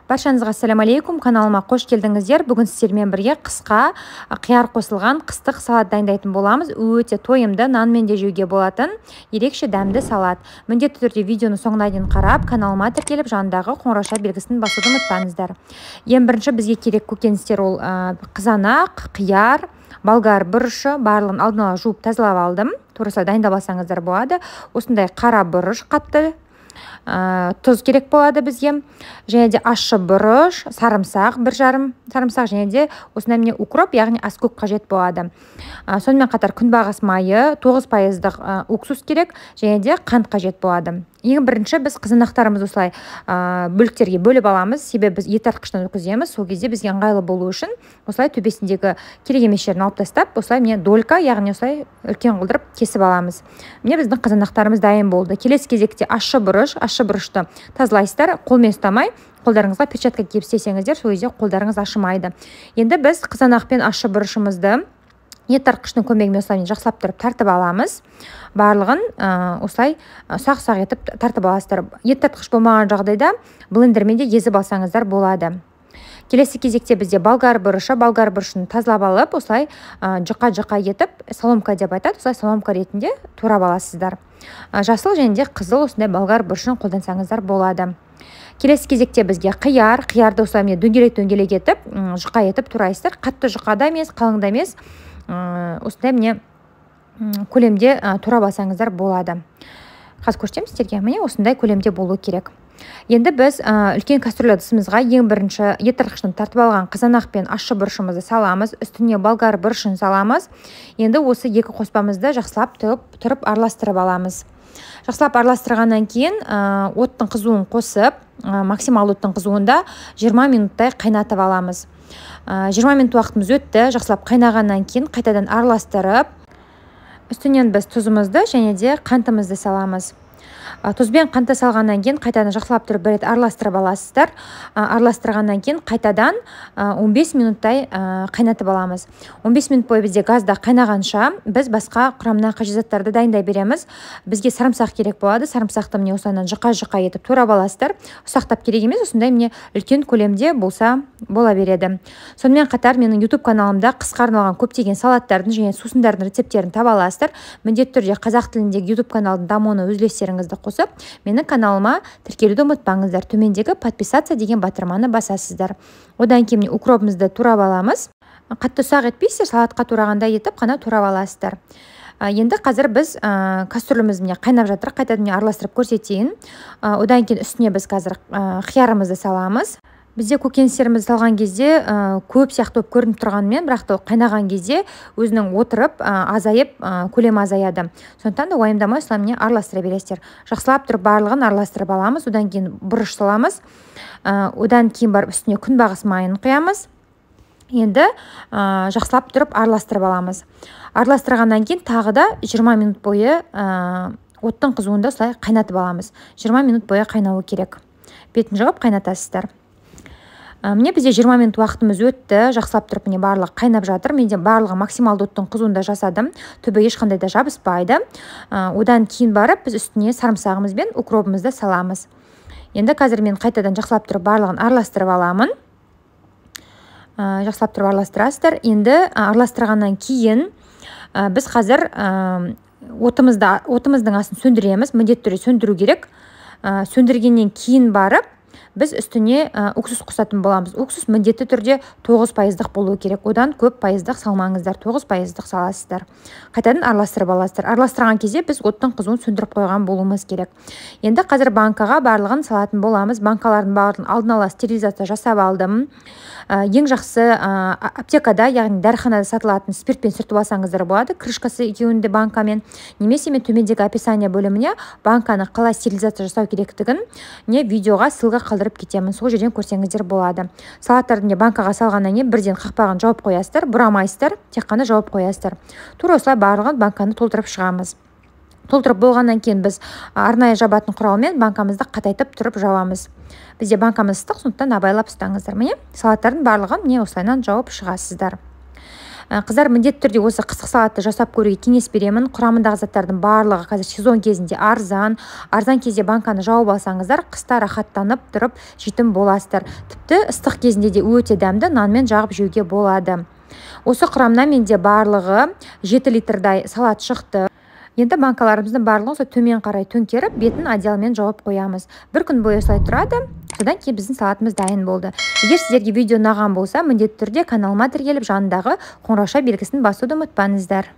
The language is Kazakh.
Баршаңызға ассалам алейкум, каналыма қош келдіңіздер. Бүгін сіздермен бірге қысқа қияр қосылған қыстық салат дайындайтын боламыз. Өте тойымды, нанмен де жеуге болатын ерекше дәмді салат. Міндетті түрде видеоны соңына дейін қарап, каналыма тіркеліп, жанындағы қоңырауша белгісін басуды ұмытпаңыздар. Ең бірінші бізге керек көкөністер ол қызанақ, қияр, болгар бұрышы, барлығын алдын ала жуып тазалап алдым. Тура солай дайындап алсаңыздар болады. Осындай қара бұрыш қатты, тұз керек болады бізге, және де ащы бұрыш, сарымсақ, 1,5 сарымсақ, және де осындай міне укроп, яғни аскөк қажет болады. Сонымен қатар күнбағыс майы, 9% уксус керек, және де қант қажет болады. Ең бірінші біз қызанақтарымызды осылай бөліктерге бөліп аламыз, себебі біз ет тартқыштан өткіземіз. Сол кезде бізге ыңғайлы болу үшін осылай төбесіндегі керек емес жерін алып тастап, осылай міне долька, яғни осылай үлкен қылдырып кесіп аламыз. Міне біздің қызанақтарымыз дайын болды. Келесі кезекте ащы бұрышты тазалайсыздар, қолмен ұстамай, қолдарыңызға перчатка киіп істесеңіздер, сол кезде қолдарыңыз ашымайды. Енді біз қызанақ пен ащы бұрышымызды ет тартқыштың көмегімен осылай жақсылап тұрып тартып аламыз. Барлығын осылай ұсақ-ұсақ етіп тартып аласыздар. Ет тартқыш болмаған жағдайда блендермен де езіп алсаңыздар болады. Келесі кезекте бізде болгар бұрышын тазалап алып, осылай жұқа етіп, соломка деп айтады, осылай соломка ретінде турап аласыздар. Жасыл және де қызыл осындай болгар бұрышын қолдансаңыздар болады. Келесі кезекте бізге қиярды осылай дөңгелек етіп, жұқа етіп турайсыздар. Қатты жұқа да емес, қалың да емес, осындай міне көлемде турап алсаңыздар болады. Қазір көрсетемін сіздерге, міне осындай көлемде болу керек. Енді біз үлкен кастрюля ыдысымызға ең бірінші ет тартқыштан тартып алған қызанақ пен ащы бұрышымызды саламыз, үстіне болгар бұрышын саламыз. Енді осы екі қоспамызды жақсылап тұрып араластырып аламыз. Жақсылап араластырғаннан кейін оттың қызуын қосып, максимал оттың қызуында 20 минуттай қайнатып аламыз. 20 минут уақытымыз өтті. Жақсылап қайнағаннан кейін қайтадан араластырып, үстінен біз тұзымызды және де қантымызды саламыз. Тұз бен қантты салғаннан кейін қайтадан жақсылап тұрып бір рет араластырып аласыздар. Араластырғаннан кейін қайтадан 15 минуттай қайнатып аламыз. 15 минут бойы бізде газда қайнағанша біз басқа құрамына қажет заттарды дайындай береміз. Бізге сарымсақ керек болады. Сарымсақты міне осылайынан жұқа етіп турап аласыздар. Ұсақтап керек емес, осындай міне үлкен көлемде болса бола береді. Сонымен қатар менің YouTube каналымда қысқа арналған көптеген салаттардың және сусындардың рецептерін таба аласыздар. Міндетті түрде қазақ тіліндегі YouTube каналдың дамуына өз үлестеріңізді қосып, менің каналыма тіркелуді ұмытпаңыздар. Төмендегі подписаться деген батырманы басасыздар. Одан кейін укропымызды турап аламыз. Қатты ұсақ етпейсіздер, салатқа турағанда етіп қана турап аласыздар. Енді қазір біз кастрюлеміз қайнап жатыр, қайтадан араластырып көрсетейін. Одан кейін үстіне біз қазір қиярымызды саламыз. Бізде көкөністерімізді салған кезде көп сияқты болып көрініп тұрғанымен, бірақ қайнаған кезде өзінің отырып, азайып, көлемі азаяды. Сондықтан да уайымдамай осылай араластыра бересіздер. Жақсылап тұрып барлығын араластырып аламыз. Одан кейін бұрыш саламыз. Одан кейін барып үстіне күнбағыс майын құямыз. Енді жақсылап тұрып араластырып аламыз. Араластырғаннан кейін тағы да 20 минут бойы оттың қызуында осылай қайнатып аламыз. 20 минут бойы қайнауы керек. Бетін жауып қайнатасыздар. Міне бізде 20 минут уақытымыз өтті. Жақсылап тұрып міне барлығы қайнап жатыр. Мен де барлығы максималды оттың қызуында жасадым. Түбі ешқандай да жабыспайды. Одан кейін барып біз үстіне сарымсағымыз бен укропымызды саламыз. Енді қазір мен қайтадан жақсылап тұрып барлығын араластырып аламын. Жақсылап тұрып араластырасыздар. Енді араластырғаннан кейін біз қазір отымыздың астын сөндіреміз. Міндетті түрде сөндіру керек. Сөндіргеннен кейін барып біз үстіне уксус қосатын боламыз. Уксус міндетті түрде 9% болуы керек. Одан көп пайыздық салмаңыздар, 9% саласыздар. Қайтадан араластырып аласыздар. Араластырған кезде біз оттың қызуын сөндіріп қойған болуымыз керек. Енді қазір банкаға барлығын салатын боламыз. Банкалардың барлығын алдын ала стерилизация жасап алдым. Ең жақсы аптекада, яғни дәріханада сатылатын спиртпен сүртіп алсаңыздар болады. Крышкасы екеуінде банкамен. Немесе мен төмендегі описание бөліміне банканы қалай стерилизация жасау керектігін видеоға ссылка қалдырып кетемін. Сол жерден көрсеңіздер болады. Салаттарды банкаға салғаннан кейін бірден қақпағын жауып қоясыздар, бұрамайсыздар, тек қана жауып қоясыздар. Тура осылай барлығын банканы толтырып шығамыз. Толтырып болғаннан кейін біз арнайы жабатын құралмен банкамызды қатайтып тұрып жауамыз. Бізде банкамыз ыстық, сондықтан абайлап ұстаңыздар. Міне салаттардың барлығын осылайынан жауып шығасыздар. Қыздар, міндетті түрде осы қысқы салатты жасап көруге кеңес беремін. Құрамындағы заттардың барлығы қазір сезон кезінде арзан кезде банканы жауып алсаңыздар, қыста рахаттанып тұрып жейтін боласыздар. Тіпті ыстық кезінде де өте дәмді нанмен жағып жеуге болады. Осы құрамнан менде барлығы 7 литрдай салат шықты. Енді банкаларымыздың барлығын осы төмен қарай төңкеріп, бетін одеялмен жауып қоямыз. Бір күн бойы осылай тұрады. Содан кейін біздің салатымыз дайын болды. Егер сіздерге видео ұнаған болса, міндетті түрде каналыма тіркеліп, жанындағы қоңырауша белгісін басуды ұмытпаңыздар.